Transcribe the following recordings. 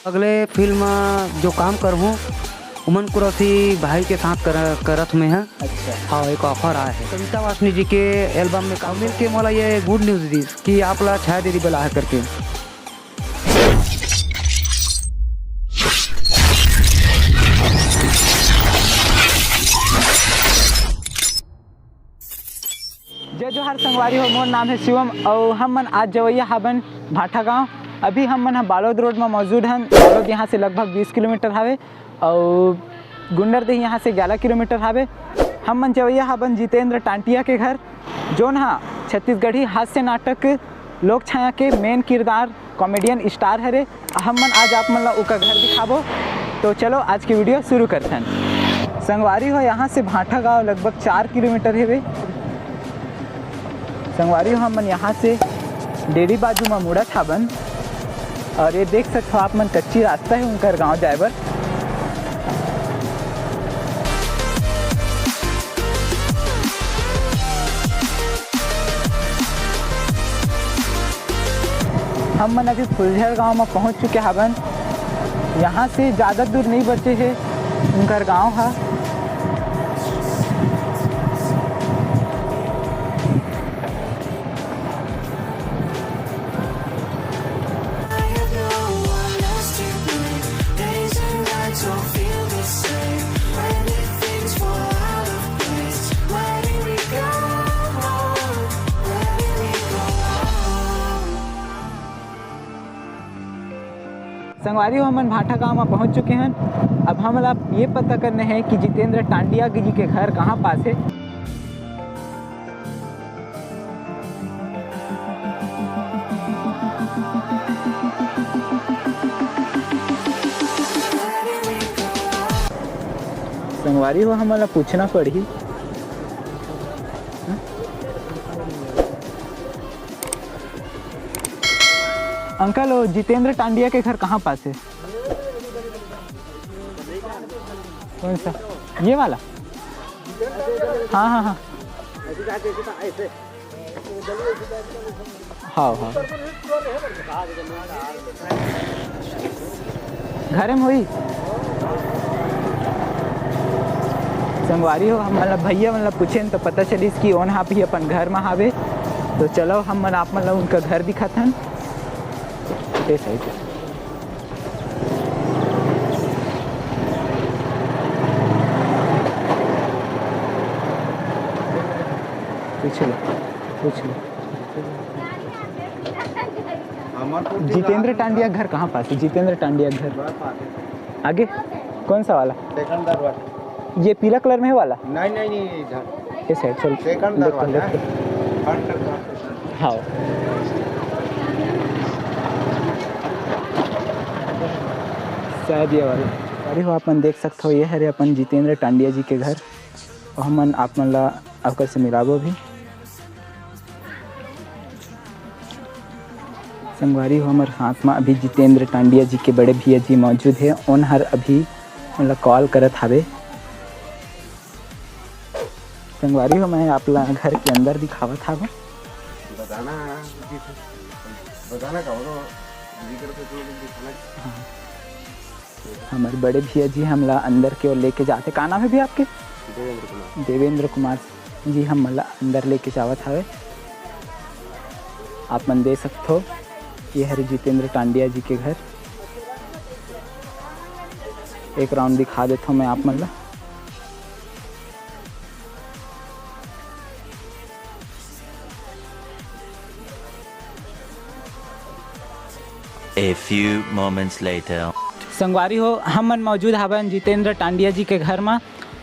अगले फिल्म जो काम करहूँ उमन कुरसी भाई के साथ करत में है। अच्छा। हाँ, एक ऑफर आया है कविता वासनी जी के एल्बम में काम मिल के मोला ये गुड न्यूज़ दी कि आप ला छाया दीदी बला है करके। जय जोहार संगवारी हो, मोर नाम है शिवम और हम मन आज जवैया हाबन भाटा गाँव। अभी हम मन बालोद रोड में मौजूद हैं। बालोद यहाँ से लगभग 20 किलोमीटर हावे और गुंडरदेही यहाँ से 11 किलोमीटर हावे। हम मन जवैया हाबन जितेंद्र टांटिया के घर, जोन हाँ छत्तीसगढ़ी हास्य नाटक लोक छाया के मेन किरदार कॉमेडियन स्टार हरे। हम मन आज आप मन ला उनका घर दिखाबो। तो चलो आज की वीडियो शुरू करते हैं। संगवारी हो, यहाँ से भाटा गाँव लगभग 4 किलोमीटर है। संगवारी हो, हम मन यहाँ से डेरी बाजू में मुड़ा थाबन और ये देख सकते हो आप मन कच्ची रास्ता है उनकर गांव जाए बर। हम मन अभी फुलझर गांव में पहुंच चुके हवन। यहाँ से ज़्यादा दूर नहीं बचे है उनकर गांव है। संगवारी हो, हम भाटा गांव में पहुंच चुके हैं। अब हम आप ये पता करने हैं कि जितेंद्र टांडिया जी के घर कहाँ पास है। संगवारी हो, हमें पूछना पड़ी अंकल, वो जितेंद्र टांडिया के घर कहाँ पास है? कौन सा? ये वाला? हाँ हाँ हाँ हाँ हाँ घर में हुई। संगवारी हो, हम मतलब भैया मतलब पूछे तो पता चली कि ओन हाँ भी अपन घर में हावे। तो चलो हम मन आप मतलब उनका घर दिखाते हैं। सही पूछ लो। जितेंद्र टांडिया घर कहाँ पास है? जितेंद्र टांडिया घर आगे कौन सा वाला? ये पीला कलर में है वाला? नहीं इधर ये साइड चल। हाँ, शायद ये वाला। अरे हो, अपन देख सकते हो ये है अपन जितेंद्र टांडिया जी के घर। और हम आप मन ला अवकर से मिलाबो भी। संगवारी हो, हमारे साथ में अभी जितेंद्र टांडिया जी के बड़े भैया जी मौजूद है। उन हर अभी मतलब कॉल करत हावे। संगवारी हो, मैं आप ला घर के अंदर दिखावत हावे। हमारे बड़े भैया जी हमला अंदर की ओर लेके जाते। का नाम है भी आपके? देवेंद्र कुमार जी हम मला अंदर लेके जावत हावे। आप मन दे सकते हो, ये है जितेंद्र टांडिया जी के घर। एक राउंड दिखा देता हूँ मैं आप मन ला। A few moments later. संगवारी हो, हम मन मौजूद हवन जितेंद्र टांडिया जी के घर में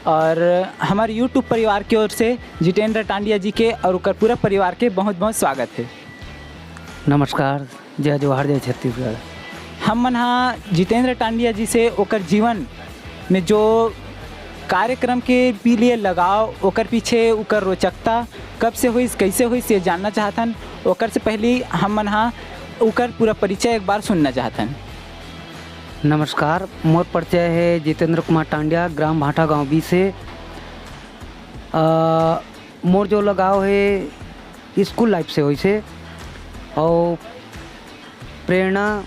और हमारे यूट्यूब परिवार की ओर से जितेंद्र टांडिया जी के और उनका पूरा परिवार के बहुत बहुत स्वागत है। नमस्कार, जय जोहार, जय छत्तीसगढ़। हम मन हाँ जितेंद्र टांडिया जी से ओकर जीवन में जो कार्यक्रम के भी लिए लगाव, ओकर पीछे ओकर रोचकता कब से हुई, कैसे हुई, ये जानना चाहतन। ओकर से पहले हम मन हाँ ओकर पूरा परिचय एक बार सुनना चाहतन। नमस्कार, मोर परिचय है जितेंद्र कुमार टांडिया, ग्राम भाटा गाँव बी से। मोर जो लगाव है स्कूल लाइफ से हुई से और प्रेरणा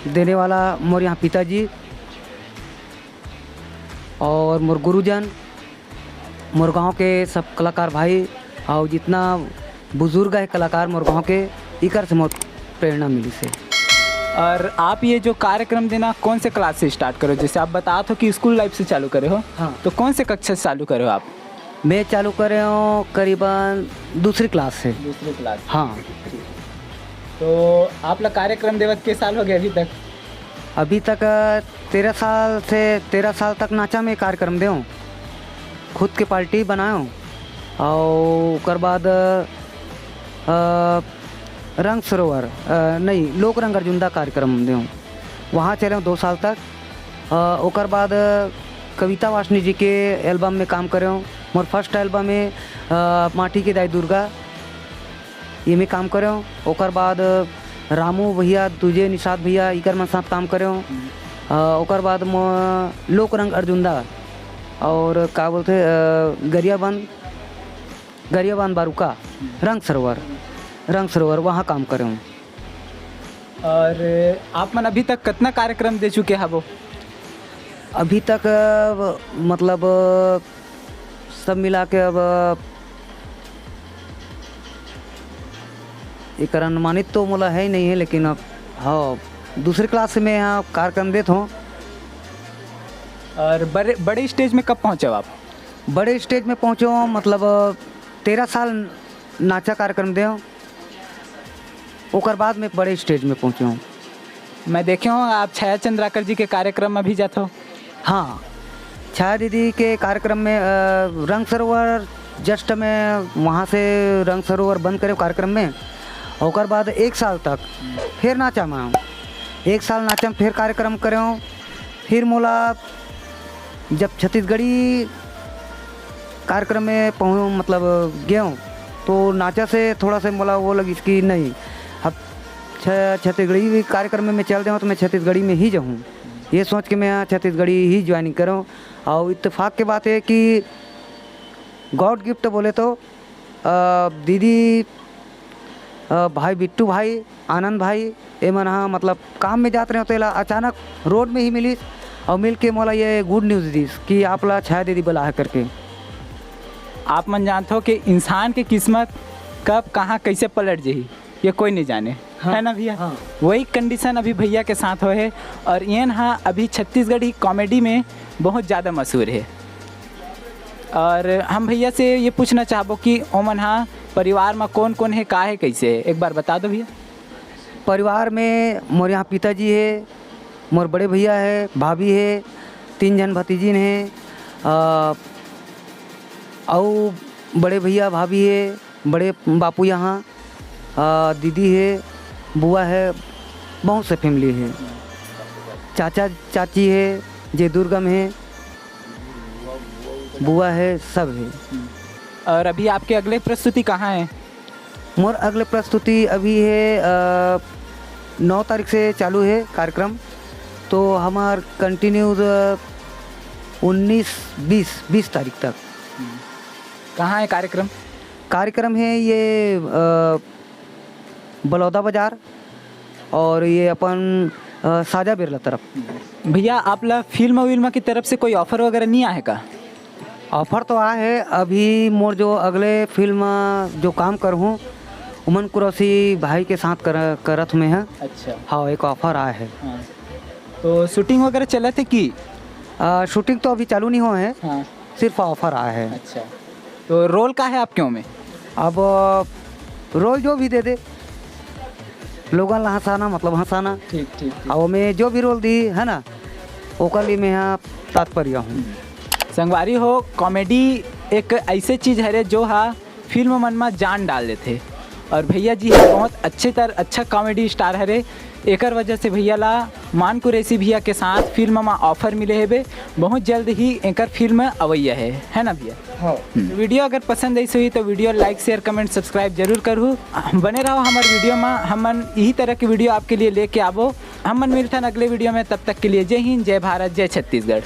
देने वाला मोर यहाँ पिताजी और मोर गुरुजन, मोर गाँव के सब कलाकार भाई और जितना बुजुर्ग है कलाकार मोर गाँव के, इकर से मोर प्रेरणा मिली से। और आप ये जो कार्यक्रम देना कौन से क्लास से स्टार्ट करो? जैसे आप बता हो कि स्कूल लाइफ से चालू करे हो, हाँ। तो कौन से कक्षा से चालू करे हो आप? मैं चालू कर रहा हूँ करीबन दूसरी क्लास से। दूसरी क्लास। हाँ। तो आप लोग कार्यक्रम देवत के साल हो गए अभी तक? अभी तक 13 साल तक नाचा में कार्यक्रम दे हूँ, खुद के पार्टी बनाऊँ और उसके बाद रंग सरोवर नहीं लोक रंग अर्जुनदा कार्यक्रम दे हूँ, वहाँ चले हूँ 2 साल तक। उसके बाद कविता वासनी जी के एल्बम में काम करे हूँ। मोर फर्स्ट एल्बम में माटी की दाई दुर्गा ये में काम करे हूँ। उसके बाद रामू भैया तुझे निषाद भैया इकर मन साथ काम करे हूँ। उसके बाद लोक रंग अर्जुनदा और का बोलते गरियाबंद बारूका रंग सरोवर वहाँ काम करे हूँ। और आप मन अभी तक कितना कार्यक्रम दे चुके हैं वो? अभी तक मतलब सब मिला के अब एक अनुमानित तो मोला है ही नहीं है, लेकिन अब हाँ दूसरी क्लास में यहाँ कार्यक्रम देता हूँ। और बड़े स्टेज में कब पहुँचे हो आप? बड़े स्टेज में पहुँचे हूँ मतलब 13 साल नाचा कार्यक्रम दे हूँ, उसके बाद में बड़े स्टेज में पहुँचे हूँ। मैं देखे हूँ आप छाया चंद्राकर जी के कार्यक्रम में भी जाते हो। हाँ, छाया दीदी के कार्यक्रम में रंग सरोवर जस्ट में वहाँ से रंग सरोवर बंद करे कार्यक्रम में, और बाद 1 साल तक फिर नाचा मैं हूँ। 1 साल नाचा में फिर कार्यक्रम करे हूँ। फिर मोला जब छत्तीसगढ़ी कार्यक्रम में मतलब गए हूँ तो नाचा से थोड़ा सा मोला वो लगी कि नहीं अब छत्तीसगढ़ी कार्यक्रम में मैं चल जाऊँ तो मैं छत्तीसगढ़ी में ही जाऊँ, ये सोच के मैं यहाँ छत्तीसगढ़ी ही ज्वाइनिंग करूँ। और इत्तेफाक की बात है कि गॉड गिफ्ट बोले तो दीदी भाई बिट्टू भाई आनंद भाई ये मन हाँ मतलब काम में जाते रहे तो अचानक रोड में ही मिली और मिल के मोला ये गुड न्यूज़ दी कि आप ला छाया दीदी बुला है करके। आप मन जानते हो कि इंसान की किस्मत कब कहाँ कैसे पलट जाही ये कोई नहीं जाने, हाँ, है ना भैया? हाँ। वही कंडीशन अभी भैया के साथ हो है। और ये हाँ अभी छत्तीसगढ़ी कॉमेडी में बहुत ज़्यादा मशहूर है। और हम भैया से ये पूछना चाहबो कि ओमन हाँ परिवार में कौन कौन है, का है, कैसे है, एक बार बता दो भैया। परिवार में मोर यहाँ पिताजी है, मोर बड़े भैया है, भाभी है, 3 जन भतीजीन है और बड़े भैया भाभी है, बड़े बापू यहाँ दीदी है, बुआ है, बहुत से फैमिली है, चाचा चाची है, जे दुर्गम है, बुआ है, सब है। और अभी आपके अगले प्रस्तुति कहाँ है? मोर अगले प्रस्तुति अभी है 9 तारीख से चालू है कार्यक्रम, तो हमार कंटिन्यूज 19-20 तारीख तक। कहाँ है कार्यक्रम? कार्यक्रम है ये बलौदा बाज़ार और ये अपन साजा बिरला तरफ। भैया आप ला फिल्म की तरफ से कोई ऑफर वगैरह नहीं आए का? ऑफ़र तो आया है, अभी मोर जो अगले फिल्म जो काम कर हूँ उमन कुरैशी भाई के साथ करत में है। अच्छा। हाँ, एक ऑफ़र आया है। हाँ। तो शूटिंग वगैरह चला थे कि? शूटिंग तो अभी चालू नहीं हुआ है। हाँ। सिर्फ ऑफ़र आया है। अच्छा, तो रोल का है आपके में? अब रोल जो भी दे दे, लोगन ला हंसाना मतलब हंसाना। ठीक। और मैं जो भी रोल दी है ना ओकर लिए मैं यहाँ तात्पर्य हूँ। संगवारी हो, कॉमेडी एक ऐसे चीज़ है रे जो हा फिल्म मन में जान डाल देते। और भैया जी है बहुत अच्छा कॉमेडी स्टार है रे, एकर वजह से भैया ला मान कुरैशी भैया के साथ फिल्म में ऑफर मिले है बे। बहुत जल्द ही एकर फिल्म अवैया है ना भैया? हाँ। वीडियो अगर पसंद आई हुई तो video like share comment subscribe जरूर करूँ। बने रहो हमारे वीडियो में, हमन यही तरह की वीडियो आपके लिए लेके आवो। हमन मिलते हैं अगले वीडियो में, तब तक के लिए जय हिंद, जय भारत, जय छत्तीसगढ़।